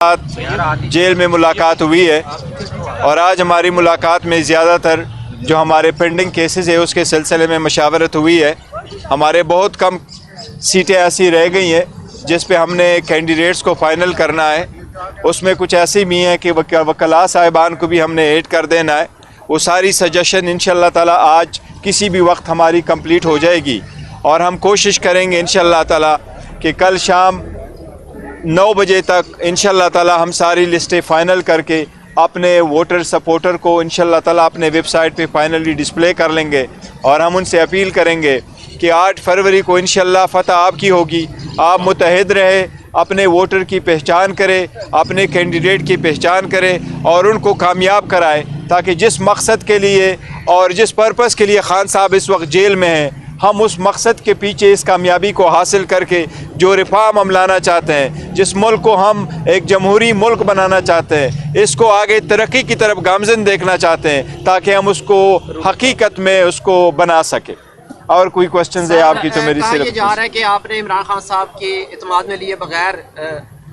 Jail में मुलाकात हुई है और आज हमारी मुलाकात में ज़्यादा तर जो हमारे पेंडिंग केसेस है उसके सिलसिले में मशावरत हुई है। हमारे बहुत कम सीटें ऐसी रह गई हैं जिस पे हमने कैंडिडेट्स को फ़ाइनल करना है। उसमें कुछ ऐसी भी हैं कि वकला साहिबान को भी हमने ऐड कर देना है। वो सारी सजेशन इंशाअल्लाह ताला आज किसी भी वक्त हमारी कंप्लीट हो जाएगी और हम कोशिश करेंगे इंशाअल्लाह ताला कि कल शाम 9 बजे तक इंशाअल्लाह ताला हम सारी लिस्टें फ़ाइनल करके अपने वोटर सपोर्टर को इंशाअल्लाह ताला अपने वेबसाइट पे फाइनली डिस्प्ले कर लेंगे और हम उनसे अपील करेंगे कि 8 फरवरी को इंशाअल्लाह फ़तह आपकी होगी। आप मुतहद रहे, अपने वोटर की पहचान करें, अपने कैंडिडेट की पहचान करें और उनको कामयाब कराएं ताकि जिस मकसद के लिए और जिस पर्पज़ के लिए खान साहब इस वक्त जेल में हैं, हम उस मकसद के पीछे इस कामयाबी को हासिल करके जो रिफॉर्म हम लाना चाहते हैं, जिस मुल्क को हम एक जमहूरी मुल्क बनाना चाहते हैं, इसको आगे तरक्की की तरफ गामज़न देखना चाहते हैं ताकि हम उसको हकीकत में उसको बना सकें। और कोई क्वेश्चन है आपकी तो मेरी सिर्फ ये जा रहा है कि आपने इमरान खान साहब के इत्मीनान में लिए बगैर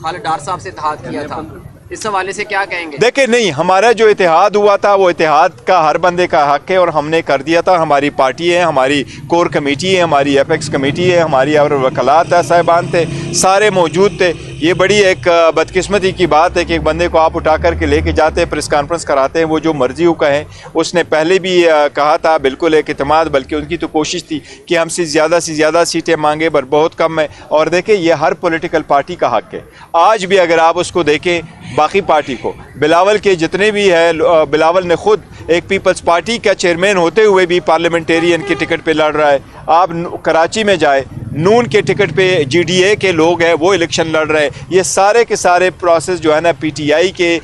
खालिद डार साहब से इत्तेहाद किया था, इस हवाले से क्या कहेंगे? देखिए नहीं, हमारा जो इत्तेहाद हुआ था वो इत्तेहाद का हर बंदे का हक है और हमने कर दिया था। हमारी पार्टी है, हमारी कोर कमेटी है, हमारी एपेक्स कमेटी है, हमारी और वकलात साहिबान थे, सारे मौजूद थे। ये बड़ी एक बदकिस्मती की बात है कि एक बंदे को आप उठा करके लेके जाते हैं, प्रेस कॉन्फ्रेंस कराते हैं, वो जो मर्जी वो कहें। उसने पहले भी कहा था बिल्कुल एक इत्मीनान, बल्कि उनकी तो कोशिश थी कि हमसे ज़्यादा सीटें मांगे पर बहुत कम है। और देखें ये हर पॉलिटिकल पार्टी का हक है। आज भी अगर आप उसको देखें बाकी पार्टी को, बिलावल के जितने भी है, बिलावल ने खुद एक पीपल्स पार्टी का चेयरमैन होते हुए भी पार्लियामेंटेरियन के टिकट पे लड़ रहा है। आप कराची में जाए, नून के टिकट पे GDA के लोग हैं वो इलेक्शन लड़ रहे हैं। ये सारे के सारे प्रोसेस जो है ना PTI के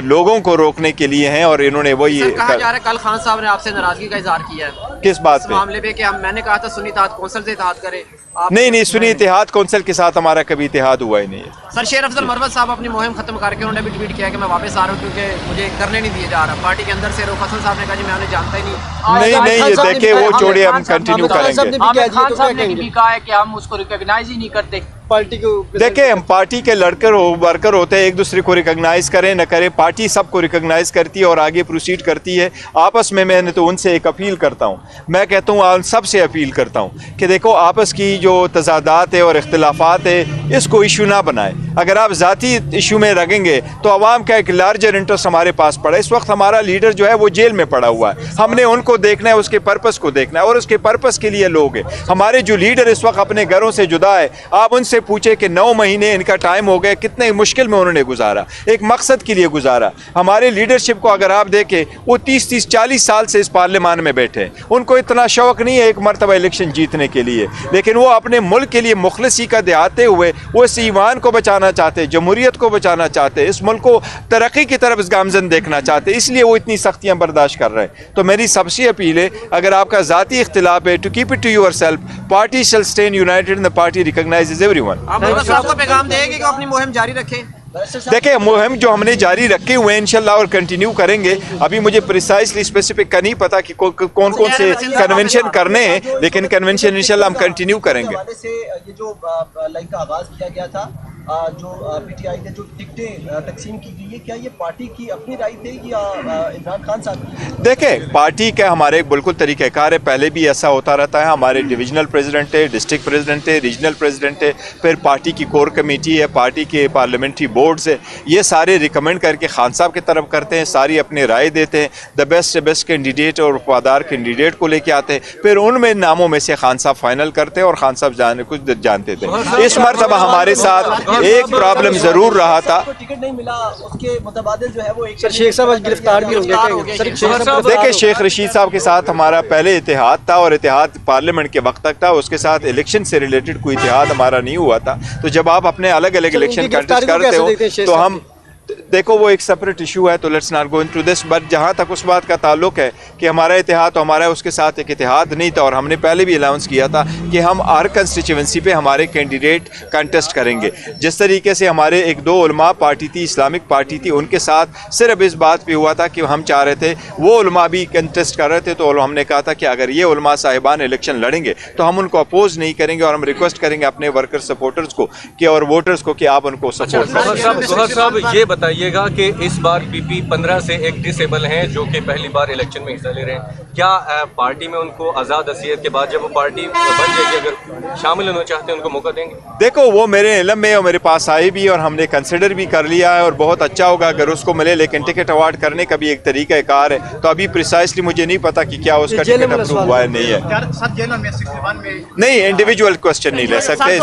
लोगों को रोकने के लिए हैं और इन्होंने वही कहा जा रहा है कल खान साहब ने आपसे नाराजगी का इजहार किया है किस बात पे? मामले पे कि मैंने कहा था सुन्नी इत्तेहाद कौंसिल से इत्तेहाद करे। नहीं, सुन्नी इत्तेहाद कौंसिल के साथ हमारा कभी इत्तेहाद हुआ ही नहीं है। सर शेर अफजल मरवत साहब अपनी मुहिम खत्म करके उन्होंने भी ट्वीट किया कि मैं वापस आ रहा हूँ क्योंकि मुझे करने नहीं दिया जा रहा। पार्टी के अंदर से रुख हसन साहब ने कहा जी मैं उन्हें जानता ही नहीं, ये देखे वो छोड़िए, हम कंटिन्यू करेंगे। खान साहब ने भी कहा है कि हम उसको रिकॉग्नाइज ही नहीं करते पार्टी को। देखें हम पार्टी के वर्कर होते हैं, एक दूसरे को रिकॉग्नाइज करें न करें, पार्टी सबको रिकॉग्नाइज करती है और आगे प्रोसीड करती है। आपस में मैंने तो उनसे एक अपील करता हूँ, मैं कहता हूँ सबसे अपील करता हूँ कि देखो आपस की जो तजादात है और इख्तिलाफात है इसको इशू ना बनाएं। अगर आप ज़ाती इशू में रखेंगे तो आवाम का एक लार्जर इंटरेस्ट हमारे पास पड़ा है। इस वक्त हमारा लीडर जो है वो जेल में पड़ा हुआ है, हमने उनको देखना है, उसके पर्पस को देखना है और उसके पर्पस के लिए लोग हैं। हमारे जो लीडर इस वक्त अपने घरों से जुदा है, आप उनसे पूछे कि 9 महीने इनका टाइम हो गया, कितने मुश्किल में उन्होंने गुजारा, एक मकसद के लिए गुजारा। हमारे लीडरशिप को अगर आप देखें वो 30-40 साल से इस पार्लियामान में बैठे हैं, उनको इतना शौक नहीं है एक मरतबा इलेक्शन जीतने के लिए, लेकिन वो अपने मुल्क के लिए मुखलसी का दिखाते हुए वो इस ईमान को बचाना चाहते, जमहूरियत को बचाना चाहते, इस मुल्क को तरक्की की तरफ गामजन देखना चाहते, इसलिए वो इतनी सख्तियां बर्दाश्त कर रहे हैं। तो मेरी सबसे अपील है अगर आपका ज़ाती इख्तिलाफ है, to keep it to yourself, party shall stand united and the party recognises everyone. आपको पैगाम देंगे कि अपनी मुहिम जारी रखें। देखिए मुहिम जो हमने जारी रखे हुए हैं इंशाल्लाह और कंटिन्यू करेंगे। अभी मुझे प्रिसाइसली स्पेसिफिक का नहीं पता कि कौन कौन से कन्वेंशन करने हैं, लेकिन कन्वेंशन इंशाल्लाह हम कंटिन्यू करेंगे। ये जो लाइन का आगाज किया गया था, जो PTI ने जो टिकटें तकसीम की गई है, क्या ये पार्टी की अपनी राय थी या इमरान खान साहब की? देखें पार्टी का हमारे बिल्कुल तरीक़ाकार है, पहले भी ऐसा होता रहता है। हमारे डिविजनल प्रेसिडेंट है, डिस्ट्रिक्ट प्रेसिडेंट है, रीजनल प्रेसिडेंट है, फिर पार्टी की कोर कमेटी है, पार्टी के पार्लियामेंट्री बोर्ड्स है, ये सारे रिकमेंड करके खान साहब की तरफ करते हैं, सारी अपनी राय देते हैं, द बेस्ट से बेस्ट कैंडिडेट और वफादार कैंडिडेट को लेके आते हैं, फिर उनमें नामों में से खान साहब फाइनल करते हैं और खान साहब कुछ जानते थे। इस मरतबा हमारे साथ एक प्रॉब्लम जरूर रहा था, टिकट नहीं मिला, उसके मुतबादिल जो है वो एक शेख साहब गिरफ्तार भी हो गए। देखिए शेख रशीद साहब के साथ हमारा पहले इत्तेहाद था और इत्तेहाद पार्लियामेंट के वक्त तक था, उसके साथ इलेक्शन से रिलेटेड कोई इत्तेहाद हमारा नहीं हुआ था। तो जब आप अपने अलग अलग इलेक्शन कंटेस्ट करते हो तो हम देखो वो एक सेपरेट इशू है, तो let's not go into this, but जहाँ तक उस बात का ताल्लुक है कि हमारा इतिहाद, तो हमारा उसके साथ एक इतिहाद नहीं था, और हमने पहले भी अनाउंस किया था कि हम हर कंस्टिट्यूंसी पे हमारे कैंडिडेट कंटेस्ट करेंगे। जिस तरीके से हमारे एक दो उलमा पार्टी थी, इस्लामिक पार्टी थी, उनके साथ सिर्फ इस बात पे हुआ था कि हम चाह रहे थे वो उलमा भी कंटेस्ट कर रहे थे, तो हमने कहा था कि अगर ये उलमा साहिबान इलेक्शन लड़ेंगे तो हम उनको अपोज नहीं करेंगे, और हम रिक्वेस्ट करेंगे अपने वर्कर सपोर्टर्स को कि और वोटर्स को कि आप उनको सपोर्ट करें। गौहर साहब ये बताइएगा कि इस बार पीपी 15 से एक डिसेबल हैं जो कि पहली बार इलेक्शन में हिस्सा ले रहे हैं, क्या पार्टी में उनको आज़ाद हसीयत के बाद जब वो पार्टी बन जाएगी अगर शामिल होना चाहते हैं उनको मौका देंगे? देखो वो मेरे इल्म में और मेरे पास आए भी, और हमने कंसिडर भी कर लिया है, और बहुत अच्छा होगा अगर उसको मिले, लेकिन टिकट अवार्ड करने का भी एक तरीका कार है, तो अभी प्रिसाइसली मुझे नहीं पता कि क्या उसका टिकट अप्रूव हुआ है नहीं है। नहीं, इंडिविजुअल क्वेश्चन नहीं ले सकते।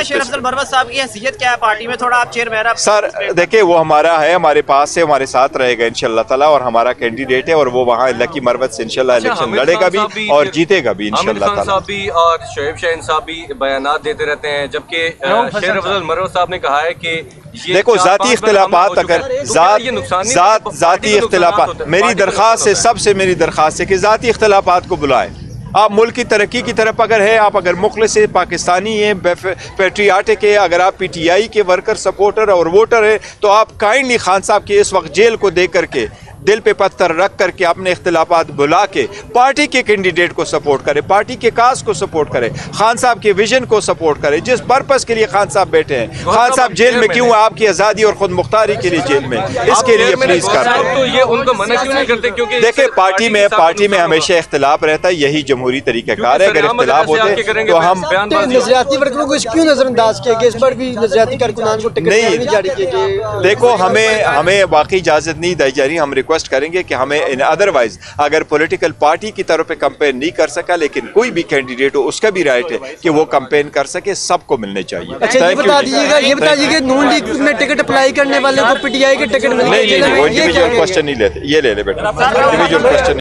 शेर अफजल मरवत साहब की हैसियत क्या है पार्टी में, थोड़ा आप चेयरमैन? सर देखिए वो हमारा है, हमारे पास से हमारे साथ रहेगा इंशाल्लाह ताला, और हमारा कैंडिडेट है, और वो वहाँ लकी मरवत से इंशाल्लाह इलेक्शन लड़ेगा भी और जीतेगा भी इंशाल्लाह ताला। साहब भी और शोएब शाहीन साहब भी बयानात देते रहते हैं, जबकि शेर अफजल मरवत साहब ने कहा है कि देखो जाती इख्तिलाफात, अगर जाती इख्तिलाफात, मेरी दरख्वास्त है, सबसे मेरी दरख्वास्त है कि जाती इख्तिलाफात को बुलाएं। आप मुल्क की तरक्की की तरफ अगर है, आप अगर मुखलिस पाकिस्तानी हैं, पैट्रियाटिक है, अगर आप PTI के वर्कर सपोर्टर और वोटर है, तो आप काइंडली खान साहब के इस वक्त जेल को देख करके, दिल पे पत्थर रख करके अपने इख्तिलाफात बुला के पार्टी के कैंडिडेट को सपोर्ट करे, पार्टी के काज को सपोर्ट करे, खान साहब के विजन को सपोर्ट करे, जिस पर्पस के लिए खान साहब बैठे हैं। खान साहब जेल में क्यों? आपकी आज़ादी और खुद मुख्तारी के लिए जेल में, इसके लिए प्लीज कर तो ये उनको मना क्यों नहीं करते? क्योंकि देखिए पार्टी में हमेशा इख्तिलाफ रहता है, यही जमहूरी तरीक़ाकार है। अगर इख्तिलाफ होते तो हम नजरियाती वर्करों को क्यों नजरअंदाज किया गया? इस पर भी नजरियाती कारकुनान को टिकट नहीं जारी किए गए। देखो हमें वाकई इजाज़त नहीं दी जा रही, हम रिक्वेस्ट करेंगे कि हमें अदरवाइज अगर पॉलिटिकल पार्टी की तरफ पे कंपेन नहीं कर सका, लेकिन कोई भी कैंडिडेट हो उसका भी राइट है कि वो कंपेन कर सके, सबको मिलने चाहिए। अच्छा ये बता दीजिएगा नून लीग में टिकट अप्लाई करने वाले को PTI के टिकट मिलेंगे? नहीं, वो इंडिविजुअल क्वेश्चन नहीं लेते, ये ले ले बेटा, इंडिविजुअल क्वेश्चन